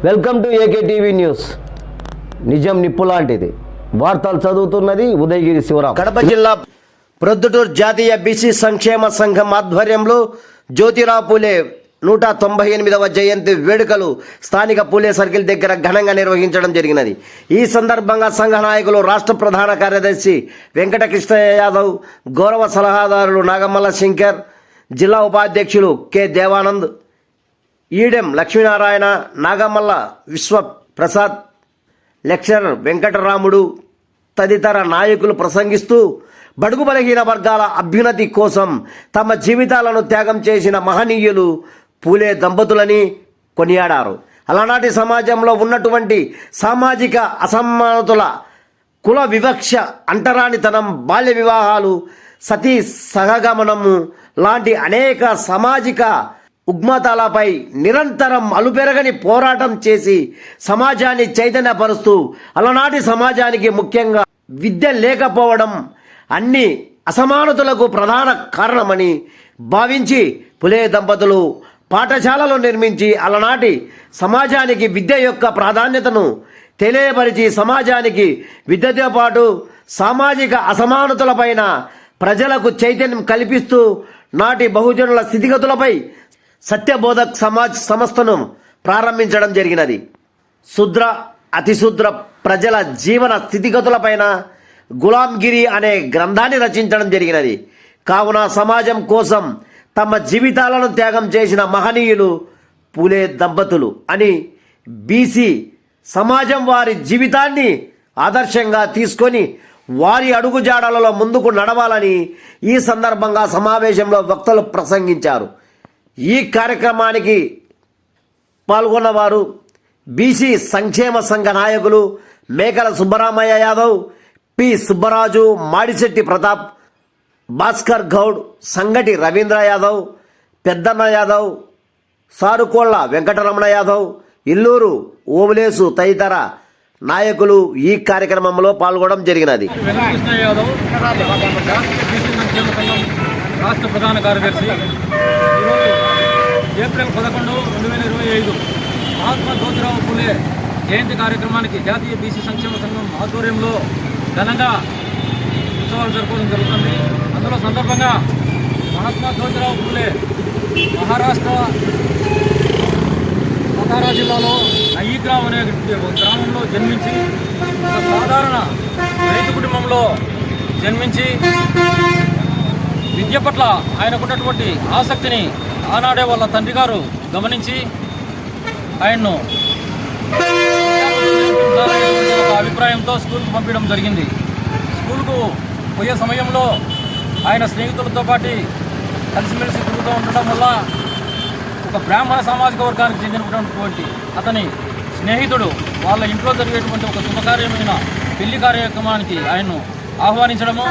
Welcome to AK TV news. నిజం నిప్పు లాంటిది. వార్తలు చదువుతున్నది ఉదయగిరి శివరాం. కడప జిల్లా ప్రొద్దుటూరు జాతీయ బీసీ సంక్షేమ సంఘం ఆధ్వర్యంలో జ్యోతిరావు పూలే 198వ జయంతి వేడుకలు స్థానిక పూలే సర్కిల్ దగ్గర ఘనంగా నిర్వహించడం జరిగినది. ఈ సందర్భంగా సంఘ నాయకులు, రాష్ట్ర ప్రధాన కార్యదర్శి వెంకటకృష్ణయ్య యాదవ్, గౌరవ సలహాదారులు నాగమల్ల శంకర్, జిల్లా ఉపాధ్యక్షులు కె దేవానంద్, ఈడెం లక్ష్మీనారాయణ, నాగమల్ల విశ్వప్రసాద్, లెక్చరర్ వెంకటరాముడు తదితర నాయకులు ప్రసంగిస్తూ బడుగు బలహీన వర్గాల అభ్యున్నతి కోసం తమ జీవితాలను త్యాగం చేసిన మహనీయులు పూలే దంపతులని కొనియాడారు. అలనాటి సమాజంలో ఉన్నటువంటి సామాజిక అసమానతల, కుల వివక్ష, అంటరానితనం, బాల్య వివాహాలు, సతీ సహగమనము లాంటి అనేక సామాజిక ఉగ్మతాలపై నిరంతరం అలుపెరగని పోరాటం చేసి సమాజాన్ని చైతన్యపరుస్తూ అలనాటి సమాజానికి ముఖ్యంగా విద్య లేకపోవడం అన్ని అసమానతలకు ప్రధాన కారణమని భావించి పులే దంపతులు పాఠశాలలు నిర్మించి అలనాటి సమాజానికి విద్య యొక్క ప్రాధాన్యతను తెలియపరిచి సమాజానికి విద్యతో పాటు సామాజిక అసమానతలపైన ప్రజలకు చైతన్యం కల్పిస్తూ నాటి బహుజనుల స్థితిగతులపై సత్యబోధక్ సమాజ్ సంస్థను ప్రారంభించడం జరిగినది. శూద్ర అతిశూద్ర ప్రజల జీవన స్థితిగతులపైన గులాంగిరి అనే గ్రంథాన్ని రచించడం జరిగినది. కావున సమాజం కోసం తమ జీవితాలను త్యాగం చేసిన మహనీయులు పూలే దంపతులు అని బీసీ సమాజం వారి జీవితాన్ని ఆదర్శంగా తీసుకొని వారి అడుగుజాడలలో ముందుకు నడవాలని ఈ సందర్భంగా సమావేశంలో వక్తలు ప్రసంగించారు. ఈ కార్యక్రమానికి పాల్గొన్నవారు బీసీ సంక్షేమ సంఘ నాయకులు మేకల సుబ్బరామయ్య యాదవ్, పి సుబ్బరాజు, మాడిశెట్టి ప్రతాప్, భాస్కర్ గౌడ్, సంగటి రవీంద్ర యాదవ్, పెద్దన్న యాదవ్, సారుకోళ్ల వెంకటరమణ యాదవ్, ఇల్లూరు ఓబులేసు తదితర నాయకులు ఈ కార్యక్రమంలో పాల్గొనడం జరిగినది. రాష్ట్ర ప్రధాన కార్యదర్శి. ఏప్రిల్ 11, 2025 మహాత్మా జ్యోతిరావు పూలే జయంతి కార్యక్రమానికి జాతీయ బీసీ సంక్షేమ సంఘం ఆధ్వర్యంలో ఘనంగా ఉత్సవాలు జరుపుకోవడం జరుగుతుంది. అందులో సందర్భంగా మహాత్మా జ్యోతిరావు పూలే మహారాష్ట్ర సతారా జిల్లాలో నయీగ్రామ్ అనే గ్రామంలో జన్మించి ఒక సాధారణ రైతు కుటుంబంలో జన్మించి విద్య పట్ల ఆయనకున్నటువంటి ఆసక్తిని ఆనాడే వాళ్ళ తండ్రి గారు గమనించి ఆయన్ను ఒక అభిప్రాయంతో స్కూల్కు పంపించడం జరిగింది. స్కూల్కు పోయే సమయంలో ఆయన స్నేహితులతో పాటు కలిసిమెలిసి తిరుగుతూ ఉండటం వల్ల ఒక బ్రాహ్మణ సామాజిక వర్గానికి చెందినటువంటి అతని స్నేహితుడు వాళ్ళ ఇంట్లో జరిగేటువంటి ఒక శుభకార్యమైన పెళ్లి కార్యక్రమానికి ఆయన్ను ఆహ్వానించడము,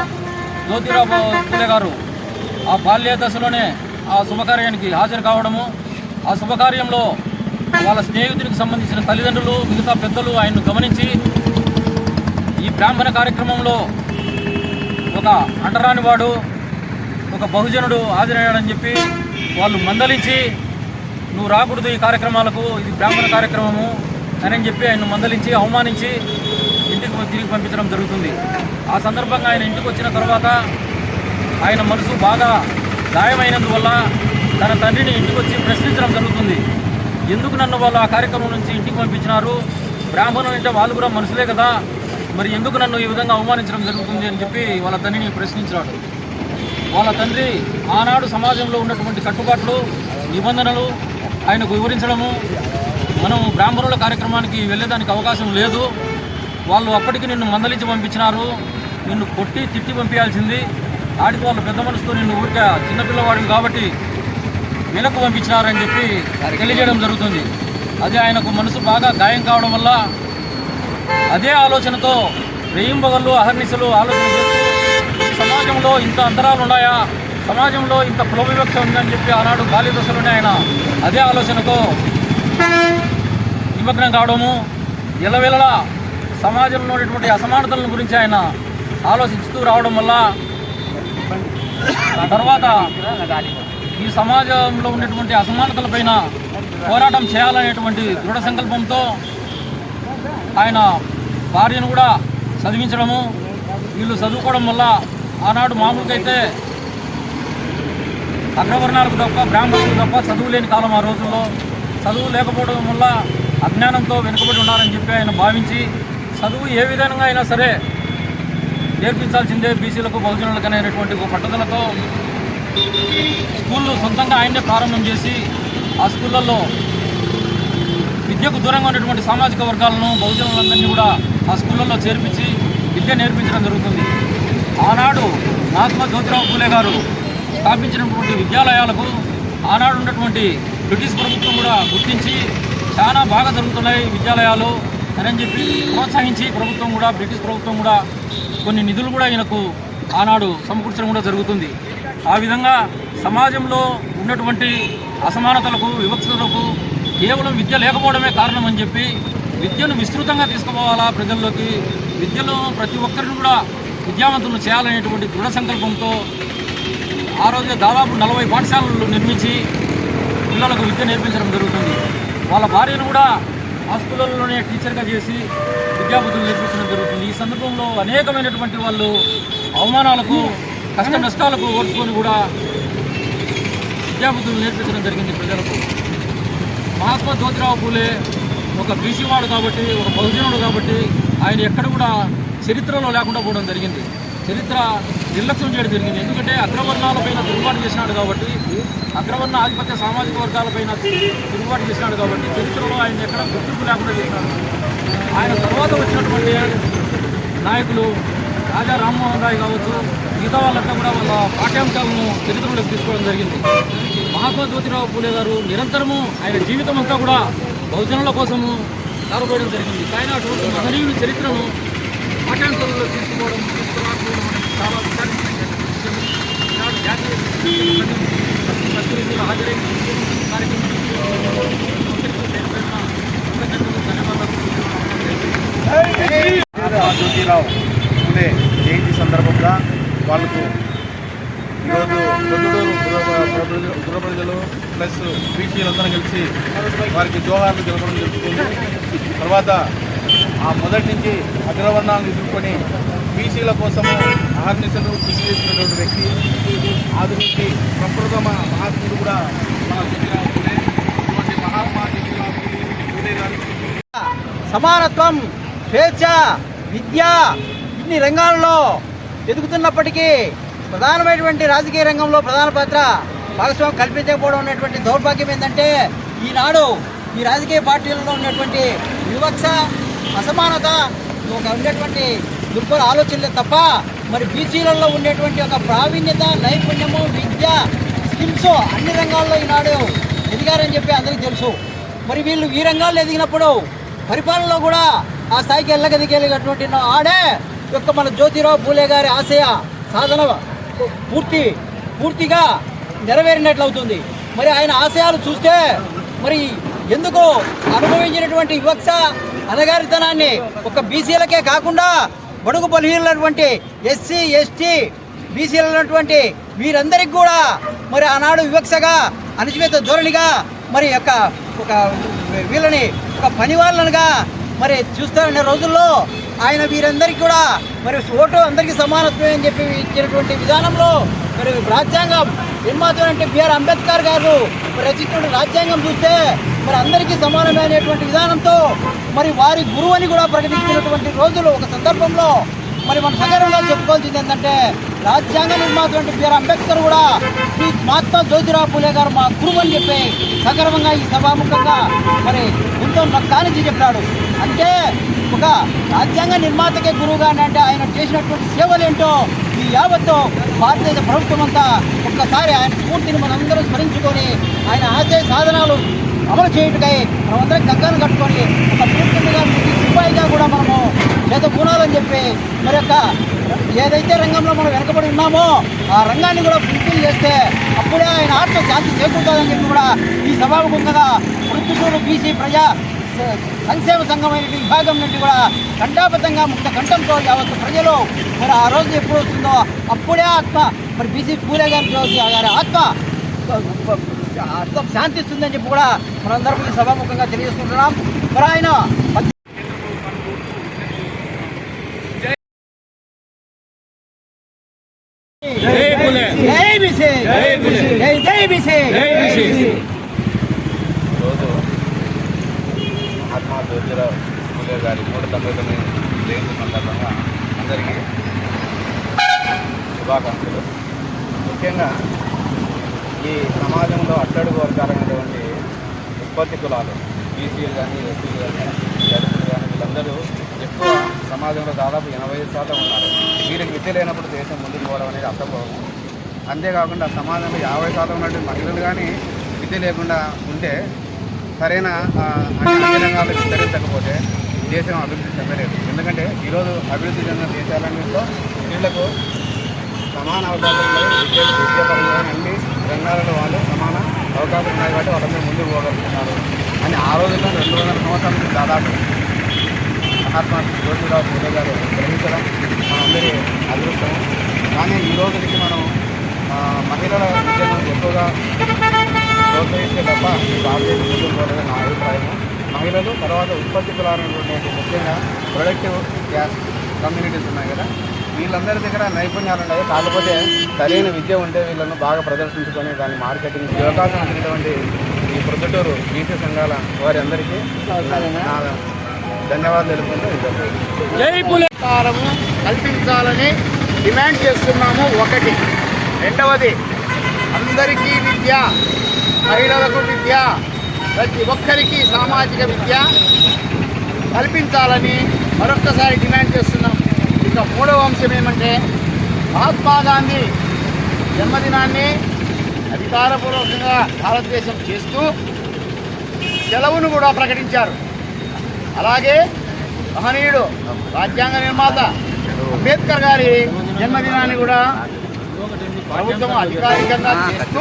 జ్యోతిరావు పూలే గారు ఆ బాల్య దశలోనే ఆ శుభకార్యానికి హాజరు కావడము, ఆ శుభకార్యంలో వాళ్ళ స్నేహితుడికి సంబంధించిన తల్లిదండ్రులు, మిగతా పెద్దలు ఆయన్ను గమనించి ఈ బ్రాహ్మణ కార్యక్రమంలో ఒక అంటరాని వాడు, ఒక బహుజనుడు హాజరయ్యాడని చెప్పి వాళ్ళు మందలించి, నువ్వు రాకూడదు ఈ కార్యక్రమాలకు, ఇది బ్రాహ్మణ కార్యక్రమము అని చెప్పి ఆయన్ను మందలించి అవమానించి ఇంటికి తిరిగి పంపించడం జరుగుతుంది. ఆ సందర్భంగా ఆయన ఇంటికి వచ్చిన తర్వాత ఆయన మనసు బాగా గాయమైనందువల్ల తన తండ్రిని ఇంటికి వచ్చి ప్రశ్నించడం జరుగుతుంది. ఎందుకు నన్ను వాళ్ళు ఆ కార్యక్రమం నుంచి ఇంటికి పంపించినారు, బ్రాహ్మణులు అంటే వాళ్ళు కూడా మనుషులే కదా, మరి ఎందుకు నన్ను ఈ విధంగా అవమానించడం జరుగుతుంది అని చెప్పి వాళ్ళ తండ్రిని ప్రశ్నించాడు. వాళ్ళ తండ్రి ఆనాడు సమాజంలో ఉన్నటువంటి కట్టుబాట్లు, నిబంధనలు ఆయనకు వివరించడము, మనం బ్రాహ్మణుల కార్యక్రమానికి వెళ్ళేదానికి అవకాశం లేదు, వాళ్ళు అప్పటికి నిన్ను మందలించి పంపించినారు, నిన్ను కొట్టి తిట్టి పంపించాల్సింది, ఆడికి వాళ్ళు పెద్ద మనసుతో నిన్ను ఊరికే చిన్నపిల్లవాడివి కాబట్టి వెనక్కు పంపించినారని చెప్పి తెలియజేయడం జరుగుతుంది. అదే ఆయనకు మనసు బాగా గాయం కావడం వల్ల అదే ఆలోచనతో రేయింబగళ్ళు అహర్నిశలు ఆలోచన చేస్తూ సమాజంలో ఇంత అంతరాలు ఉన్నాయా, సమాజంలో ఇంత కుల వివక్ష ఉందని చెప్పి ఆనాడు బాల్య దశలోనే ఆయన అదే ఆలోచనతో నిమగ్నం కావడము, ఎల్లవేళలా సమాజంలో ఉన్నటువంటి అసమానతల గురించి ఆయన ఆలోచిస్తూ రావడం వల్ల ఆ తర్వాత ఈ సమాజంలో ఉన్నటువంటి అసమానతలపైన పోరాటం చేయాలనేటువంటి దృఢ సంకల్పంతో ఆయన భార్యను కూడా చదివించడము, వీళ్ళు చదువుకోవడం వల్ల ఆనాడు మామూలుగా అయితే అగ్రవర్ణాలకు తప్ప బ్రాహ్మణులకు తప్ప చదువు లేని కాలం ఆ రోజుల్లో. చదువు లేకపోవడం వల్ల అజ్ఞానంతో వెనుకబడి ఉన్నారని చెప్పి ఆయన భావించి చదువు ఏ విధంగా అయినా సరే నేర్పించాల్సిందే బీసీలకు బహుజనులకు అనేటువంటి ఒక పట్టుదలతో స్కూళ్ళు సొంతంగా ఆయనే ప్రారంభం చేసి ఆ స్కూళ్ళల్లో విద్యకు దూరంగా ఉన్నటువంటి సామాజిక వర్గాలను బహుజనులందరినీ కూడా ఆ స్కూళ్ళల్లో చేర్పించి విద్య నేర్పించడం జరుగుతుంది. ఆనాడు మహాత్మా జ్యోతిరావు పూలే గారు స్థాపించినటువంటి విద్యాలయాలకు ఆనాడు ఉన్నటువంటి బ్రిటిష్ ప్రభుత్వం కూడా గుర్తించి చాలా బాగా జరుగుతున్నాయి విద్యాలయాలు అని చెప్పి ప్రోత్సహించి ప్రభుత్వం కూడా బ్రిటిష్ ప్రభుత్వం కూడా కొన్ని నిధులు కూడా ఈయనకు ఆనాడు సమకూర్చడం కూడా జరుగుతుంది. ఆ విధంగా సమాజంలో ఉన్నటువంటి అసమానతలకు వివక్షతలకు కేవలం విద్య లేకపోవడమే కారణం అని చెప్పి విద్యను విస్తృతంగా తీసుకుపోవాలా ప్రజల్లోకి, విద్యలో ప్రతి ఒక్కరిని కూడా విద్యావంతులను చేయాలనేటువంటి దృఢ సంకల్పంతో ఆ రోజే దాదాపు 40 పాఠశాలలు నిర్మించి పిల్లలకు విద్య నేర్పించడం జరుగుతుంది. వాళ్ళ భార్యను కూడా ఆ స్కూళ్ళలోనే టీచర్గా చేసి విద్యాబుద్ధులు నేర్పించడం జరుగుతుంది. ఈ సందర్భంలో అనేకమైనటువంటి వాళ్ళు అవమానాలకు కష్ట నష్టాలకు ఓర్చుకొని కూడా విద్యాబుద్ధులు నేర్పించడం జరిగింది ప్రజలకు. మహాత్మా జ్యోతిరావు పూలే ఒక బీసీవాడు కాబట్టి, ఒక బహుజనుడు కాబట్టి ఆయన ఎక్కడ కూడా చరిత్రలో లేకుండా పోవడం జరిగింది. చరిత్ర నిర్లక్ష్యం చేయడం జరిగింది. ఎందుకంటే అగ్రవర్ణాలపైన తిరుగుబాటు చేసినాడు కాబట్టి, అగ్రవర్ణ ఆధిపత్య సామాజిక వర్గాలపైన తిరుగుబాటు చేసినాడు కాబట్టి చరిత్రలో ఆయన ఎక్కడ గుర్తింపు లేకుండా చేసినాడు. ఆయన తర్వాత వచ్చినటువంటి నాయకులు రాజా రామ్మోహన్ రాయ్ కావచ్చు, మిగతా వాళ్ళంతా కూడా వాళ్ళ పాఠ్యాంశాలను చరిత్రలోకి తీసుకోవడం జరిగింది. మహాత్మా జ్యోతిరావు పూలే గారు నిరంతరము ఆయన జీవితం అంతా కూడా బహుజనుల కోసము దారిపోయడం జరిగింది. కానీ అటువంటి మహనీయుని చరిత్రను పాఠ్యాంశాలలో తీసుకురాకపోవడం చాలా విచారించిన విషయం. ఈనాడు జాతీయ పరిస్థితుల్లో హాజరైన జ్యోతిరావు పూలే జయంతి సందర్భంగా వాళ్ళకు ఈరోజు పుర ప్రజలు ప్లస్ బీసీలందరూ కలిసి వారికి జోహార్లు తెలపడం జరుగుతుంది. తర్వాత ఆ మొదటి నుంచి అగ్రవర్ణాలను ఎదుర్కొని బీసీల కోసము అహర్నిశలు కృషి చేసినటువంటి వ్యక్తి, ఆధునిక ప్రప్రథమ మహాత్ముడు కూడా మన జ్యోతిరావు పూలే. ఇటువంటి మహాత్మా జ్యోతిరావు పూలే గారు సమానత్వం, స్వేచ్ఛ, విద్య ఇన్ని రంగాల్లో ఎదుగుతున్నప్పటికీ ప్రధానమైనటువంటి రాజకీయ రంగంలో ప్రధాన పాత్ర భాగస్వామ్యం కల్పించకపోవడం ఉన్నటువంటి దౌర్భాగ్యం ఏంటంటే ఈనాడు ఈ రాజకీయ పార్టీలలో ఉన్నటువంటి వివక్ష, అసమానత ఉండేటువంటి దుర్భర ఆలోచనలే తప్ప మరి బీసీలలో ఉండేటువంటి ఒక ప్రావీణ్యత, నైపుణ్యము, విద్య, స్కిల్స్ అన్ని రంగాల్లో ఈనాడు ఎదిగారని చెప్పి అందరికీ తెలుసు. మరి వీళ్ళు ఈ రంగాల్లో ఎదిగినప్పుడు పరిపాలనలో కూడా ఆ స్థాయికి ఎల్లగదిగలిగినటువంటి ఆడే యొక్క మన జ్యోతిరావు పూలే గారి ఆశయ సాధన పూర్తిగా నెరవేరినట్లు అవుతుంది. మరి ఆయన ఆశయాలు చూస్తే మరి ఎందుకు అనుభవించినటువంటి వివక్ష, అనగారితనాన్ని ఒక బీసీలకే కాకుండా బడుగు బలహీనటువంటి ఎస్సీ, ఎస్టీ, బీసీలైనటువంటి వీరందరికీ కూడా మరి ఆనాడు వివక్షగా, అణచివేత ధోరణిగా మరి ఒక వీళ్ళని ఒక పని వాళ్ళనుగా మరి చూస్తారనే రోజుల్లో ఆయన వీరందరికీ కూడా మరి ఓటు అందరికీ సమానత్వం అని చెప్పి ఇచ్చినటువంటి విధానంలో మరి రాజ్యాంగం నిర్మాత అంటే బిఆర్ అంబేద్కర్ గారు రచించిన రాజ్యాంగం చూస్తే మరి అందరికీ సమానమైనటువంటి విధానంతో మరి వారి గురువు అని కూడా ప్రకటించినటువంటి రోజులు ఒక సందర్భంలో మరి మన సగర్వంగా చెప్పుకోవాల్సింది ఏంటంటే రాజ్యాంగ నిర్మాత అంటే బిఆర్ అంబేద్కర్ కూడా శ్రీ మహాత్మా జ్యోతిరావు పూలే గారు మా గురువు అని చెప్పి సగర్వంగా ఈ సభాముఖంగా మరి ఎంతో నక్కానికి చెప్పాడు. అంటే ఒక రాజ్యాంగ నిర్మాతకే గురువుగా అంటే ఆయన చేసినటువంటి సేవలేంటో ఈ యావత్తు భారతదేశ ప్రభుత్వం అంతా ఒక్కసారి ఆయన స్ఫూర్తిని మనందరం స్మరించుకొని ఆయన ఆశయ సాధనాలు అమలు చేయటకై మనమందరం గంగను కట్టుకొని ఒక పూర్తిగా సిపాయిగా కూడా మనము చేత పూనాలని చెప్పి మరి యొక్క ఏదైతే రంగంలో మనం వెనకబడి ఉన్నామో ఆ రంగాన్ని కూడా ఫుల్ఫిల్ చేస్తే అప్పుడే ఆయన ఆత్మ శాంతి చేకూరుతుందని చెప్పి కూడా ఈ సభాముఖంగా వృత్తులు బీసీ ప్రజా సంక్షేమ సంఘమైన విభాగం నుండి కూడా కంఠాబద్ధంగా ముక్త కంఠంతో యావత్తు ప్రజలు మరి ఆ రోజు ఎప్పుడు వస్తుందో అప్పుడే ఆత్మ మరి బీసీ పూలే గారి ఆత్మ అర్థం శాంతిస్తుందని చెప్పి కూడా మనందరం ఈ సభాముఖంగా తెలియజేసుకుంటున్నాం. మరి ఆయన రోజు మహాత్మా జ్యోతిరావు పూలే గారి 199 జయంతి సందర్భంగా అందరికీ శుభాకాంక్షలు. ముఖ్యంగా ఈ సమాజంలో అట్టడుగు వర్గాలైనటువంటి ఉత్పత్తి కులాలు బీసీలు కానీ, ఎస్సీలు కానీ, దళితులు కానీ వీళ్ళందరూ ఎక్కువ సమాజంలో దాదాపు 85% ఉన్నారు. వీరికి విద్య లేనప్పుడు దేశం ముందుకు పోవడం అనేది అసంభవం. అంతేకాకుండా సమాజంలో 50% ఉన్నటువంటి మహిళలు కానీ విద్య లేకుండా ఉంటే సరైన అన్ని రంగాలు విస్తరించకపోతే దేశం అభివృద్ధి చెందలేదు. ఎందుకంటే ఈరోజు అభివృద్ధి చెందిన దేశాలన్నింటిలో వీళ్లకు సమాన అవకాశాలు ఉన్నాయి. విద్యాపరంగా అన్ని రంగాలలో వాళ్ళు సమాన అవకాశాలు ఉన్నాయి కాబట్టి వాళ్ళందరూ ముందుకు పోగలుగుతున్నారు అని ఆ రోజుల్లో 200 సంవత్సరాల నుంచి దాదాపు మహాత్మా జ్యోతిరావు పూలే గారు గ్రహించడం మనందరి అదృష్టం. కానీ ఈ రోజుకి మనం మహిళల విద్యను ఎక్కువగా ప్రోత్సహిస్తే తప్ప భారతదేశం ముందుకు పోలేదని నా అభిప్రాయం. మహిళలు తర్వాత ఉత్పత్తి కులాలైనటువంటి ముఖ్యంగా ప్రొడక్టివ్ గ్యాస్ కమ్యూనిటీస్ ఉన్నాయి కదా, వీళ్ళందరి దగ్గర నైపుణ్యాలు ఉన్నాయి. కాకపోతే సరైన విద్య ఉంటే వీళ్ళను బాగా ప్రదర్శించుకొని దాన్ని మార్కెటింగ్ అవకాశం అందినటువంటి ఈ ప్రొద్దుటూరు బీసీ సంఘాల వారి అందరికీ ధన్యవాదాలు తెలుపుకుంటూ కల్పించాలని డిమాండ్ చేస్తున్నాము. ఒకటి. రెండవది, అందరికీ విద్య, మహిళలకు విద్య, ప్రతి ఒక్కరికి సామాజిక విద్య కల్పించాలని మరొక్కసారి డిమాండ్ చేస్తున్నాం. ఇక మూడవ అంశం ఏమంటే మహాత్మా గాంధీ జన్మదినాన్ని అధికారపూర్వకంగా భారతదేశం చేస్తూ సెలవును కూడా ప్రకటించారు. అలాగే మహనీయుడు రాజ్యాంగ నిర్మాత అంబేద్కర్ గారి జన్మదినాన్ని కూడా ప్రభుత్వం అధికారికంగా చేస్తూ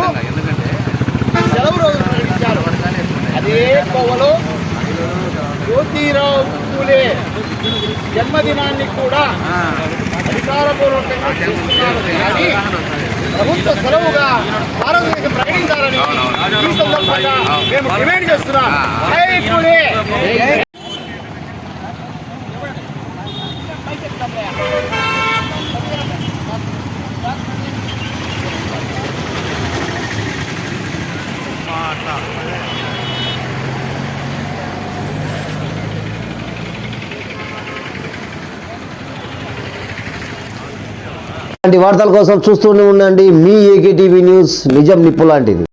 సెలవు రోజు ప్రకటించారు. అదే కోవలో జ్యోతిరావు పూలే జన్మదినాన్ని కూడా అధికారపూర్వకంగా చేస్తున్నారు. కానీ ప్రభుత్వ సెలవుగా భారతదేశం ప్రకటించాలని ఈ సందర్భంగా మేము డిమాండ్ చేస్తున్నాం. జై పూలే. ఇలాంటి వార్తల కోసం చూస్తూనే ఉండండి మీ ఏకే టీవీ న్యూస్, నిజం నిప్పు లాంటిది.